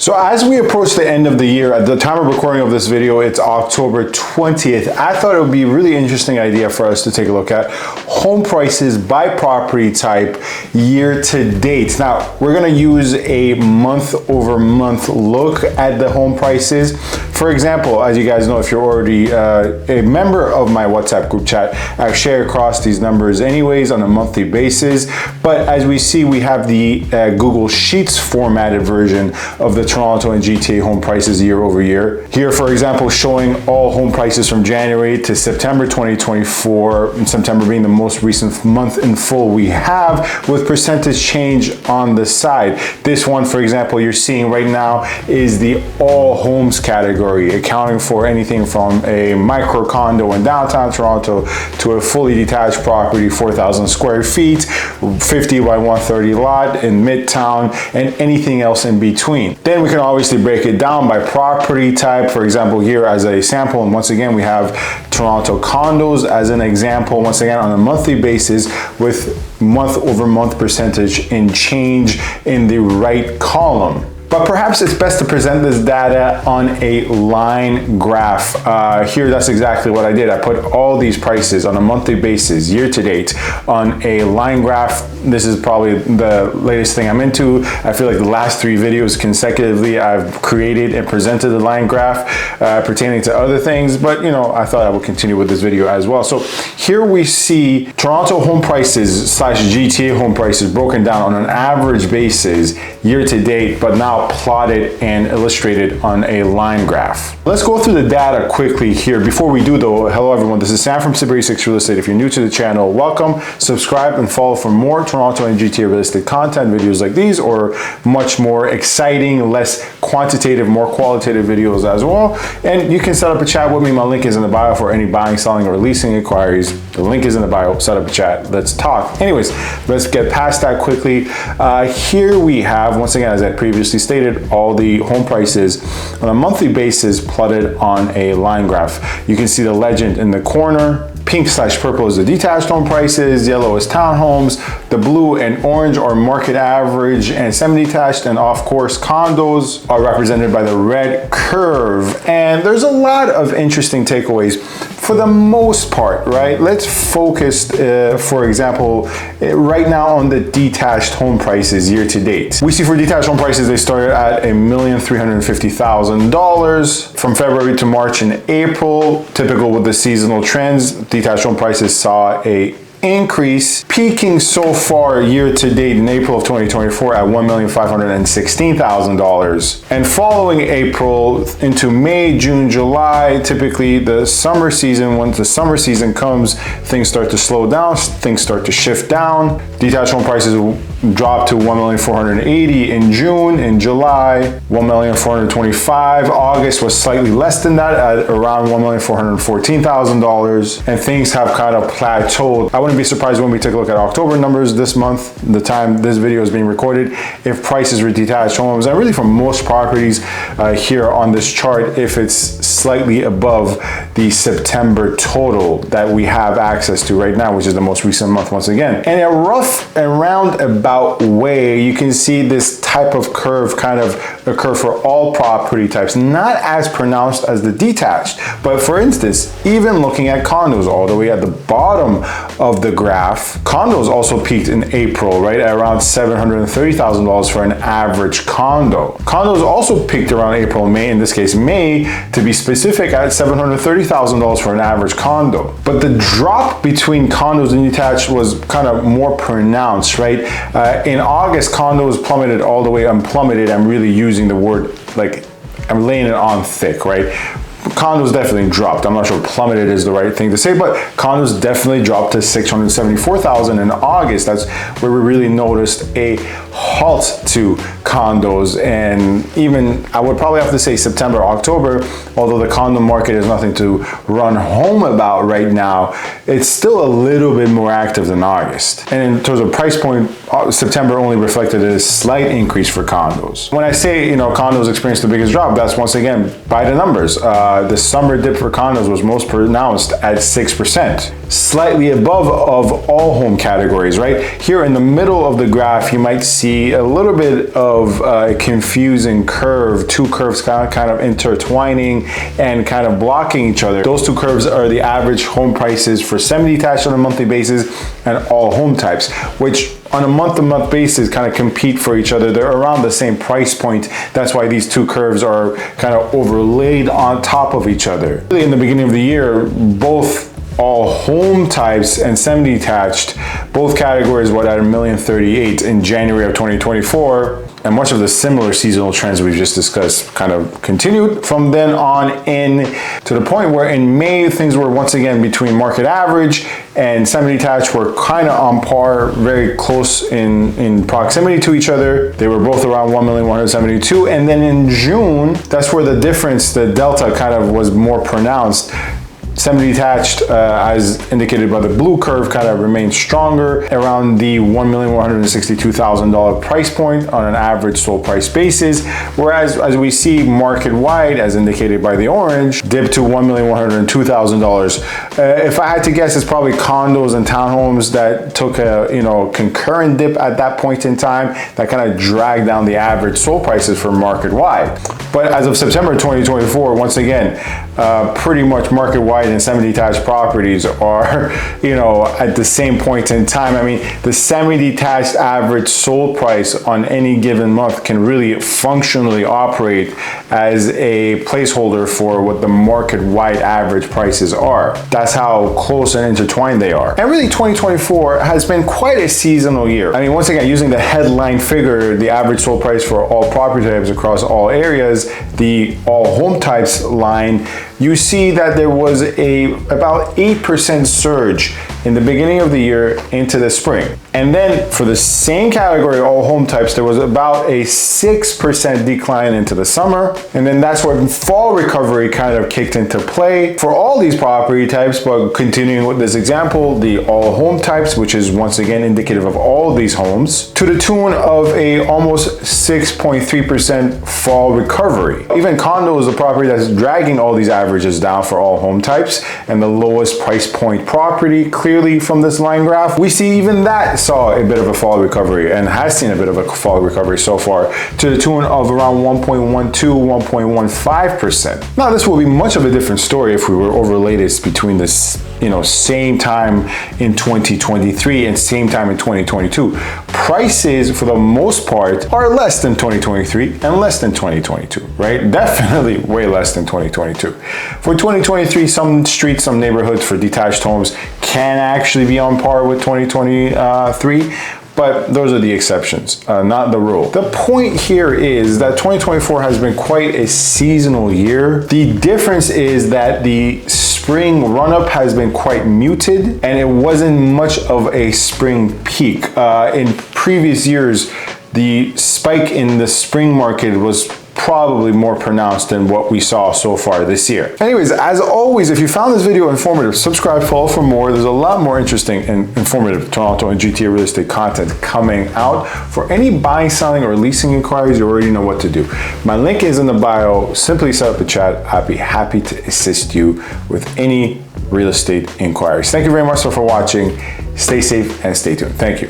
So as we approach the end of the year, at the time of recording of this video, it's October 20th. I thought it would be a really interesting idea for us to take a look at home prices by property type year to date. Now, we're gonna use a month over month look at the home prices. For example, as you guys know, if you're already a member of my WhatsApp group chat, I share across these numbers anyways on a monthly basis. But as we see, we have the Google Sheets formatted version of the Toronto and GTA home prices year over year. Here, for example, showing all home prices from January to September 2024, and September being the most recent month in full we have, with percentage change on the side. This one, for example, you're seeing right now is the all homes category, accounting for anything from a micro condo in downtown Toronto to a fully detached property, 4,000 square feet, 50 by 130 lot in Midtown, and anything else in between. Then we can obviously break it down by property type. For example, here as a sample, and once again, we have Toronto condos as an example, once again on a monthly basis with month over month percentage in change in the right column. But perhaps it's best to present this data on a line graph. Here, that's exactly what I did. I put all these prices on a monthly basis, year to date, on a line graph. This is probably the latest thing I'm into. I feel like the last 3 videos consecutively, I've created and presented the line graph pertaining to other things, but you know, I thought I would continue with this video as well. So here we see Toronto home prices / GTA home prices broken down on an average basis year to date, but now plotted and illustrated on a line graph. Let's go through the data quickly here. Before we do though, hello everyone, this is Sam from SaberiSixRealEstate. If you're new to the channel, welcome, subscribe and follow for more Toronto and GTA real estate content videos like these, or much more exciting, less quantitative, more qualitative videos as well. And you can set up a chat with me. My link is in the bio for any buying, selling, or leasing inquiries. The link is in the bio. Set up a chat. Let's talk. Anyways, let's get past that quickly. Here we have, once again, as I previously stated, all the home prices on a monthly basis plotted on a line graph. You can see the legend in the corner. Pink / purple is the detached home prices, yellow is townhomes, the blue and orange are market average and semi-detached, and of course condos are represented by the red curve. And there's a lot of interesting takeaways for the most part, right? Let's focus, for example, right now on the detached home prices year to date. We see for detached home prices, they started at $1,350,000 from February to March and April, typical with the seasonal trends. Detached home prices saw a increase, peaking so far year to date in April of 2024 at $1,516,000. And following April into May, June, July, typically the summer season, once the summer season comes, things start to slow down, things start to shift down. Detached home prices dropped to $1,480,000 in June. In July, $1,425,000. August was slightly less than that at around $1,414,000. And things have kind of plateaued. I wouldn't be surprised when we take a look at October numbers this month, the time this video is being recorded, if prices for detached homes, and really for most properties here on this chart, if it's slightly above the September total that we have access to right now, which is the most recent month once again. And a rough and roundabout way, you can see this type of curve kind of occur for all property types, not as pronounced as the detached. But for instance, even looking at condos all the way at the bottom of the graph, condos also peaked in April, right, at around $730,000 for an average condo. Condos also peaked around April and May, in this case May to be specific, at $730,000 for an average condo. But the drop between condos and detached was kind of more pronounced, right? In August, condos plummeted all the way, unplummeted, I'm really using the word, like I'm laying it on thick, right? Condos definitely dropped. I'm not sure plummeted is the right thing to say, but condos definitely dropped to $674,000 in August. That's where we really noticed a halt to condos. And even, I would probably have to say September, October, although the condo market is nothing to run home about right now, it's still a little bit more active than August. And in terms of price point, September only reflected a slight increase for condos. When I say, condos experienced the biggest drop, that's once again by the numbers. The summer dip for condos was most pronounced at 6%. slightly above of all home categories, right? Here in the middle of the graph, you might see a little bit of a confusing curve, two curves kind of intertwining and kind of blocking each other. Those two curves are the average home prices for semi-detached on a monthly basis and all home types, which on a month-to-month basis kind of compete for each other. They're around the same price point. That's why these two curves are kind of overlaid on top of each other. In the beginning of the year, both all home types and semi-detached, both categories were at $1,038,000 in January of 2024. And much of the similar seasonal trends we've just discussed kind of continued from then on in to the point where in May, things were once again between market average, and semi-detached were kind of on par, very close in proximity to each other. They were both around 1,172,000. And then in June, that's where the difference, the delta kind of was more pronounced. Semi-detached, as indicated by the blue curve, kind of remained stronger around the $1,162,000 price point on an average sold price basis, whereas as we see market-wide, as indicated by the orange, dipped to $1,102,000. If I had to guess, it's probably condos and townhomes that took a concurrent dip at that point in time that kind of dragged down the average sold prices for market-wide. But as of September 2024, once again, pretty much market-wide and semi-detached properties are, at the same point in time. I mean, the semi-detached average sold price on any given month can really functionally operate as a placeholder for what the market-wide average prices are. That's how close and intertwined they are. And really, 2024 has been quite a seasonal year. I mean, once again, using the headline figure, the average sold price for all property types across all areas, the all home types line, you see that there was about 8% surge in the beginning of the year into the spring. And then for the same category, all home types, there was about a 6% decline into the summer. And then that's when fall recovery kind of kicked into play for all these property types. But continuing with this example, the all home types, which is once again indicative of all these homes, to the tune of a almost 6.3% fall recovery. Even condos, the property that's dragging all these averages down for all home types and the lowest price point property, clearly from this line graph, we see even that saw a bit of a fall recovery and has seen a bit of a fall recovery so far to the tune of around 1.15%. Now, this will be much of a different story if we were overlaid this between this, same time in 2023 and same time in 2022. Prices, for the most part, are less than 2023 and less than 2022, right? Definitely way less than 2022. For 2023, some streets, some neighborhoods for detached homes can actually be on par with 2023, but those are the exceptions, not the rule. The point here is that 2024 has been quite a seasonal year. The difference is that the spring run-up has been quite muted, and it wasn't much of a spring peak. In previous years, the spike in the spring market was probably more pronounced than what we saw so far this year. Anyways, as always, if you found this video informative, subscribe, follow for more. There's a lot more interesting and informative Toronto and GTA real estate content coming out. For any buying, selling, or leasing inquiries, you already know what to do. My link is in the bio. Simply set up a chat. I'd be happy to assist you with any real estate inquiries. Thank you very much for watching. Stay safe and stay tuned. Thank you.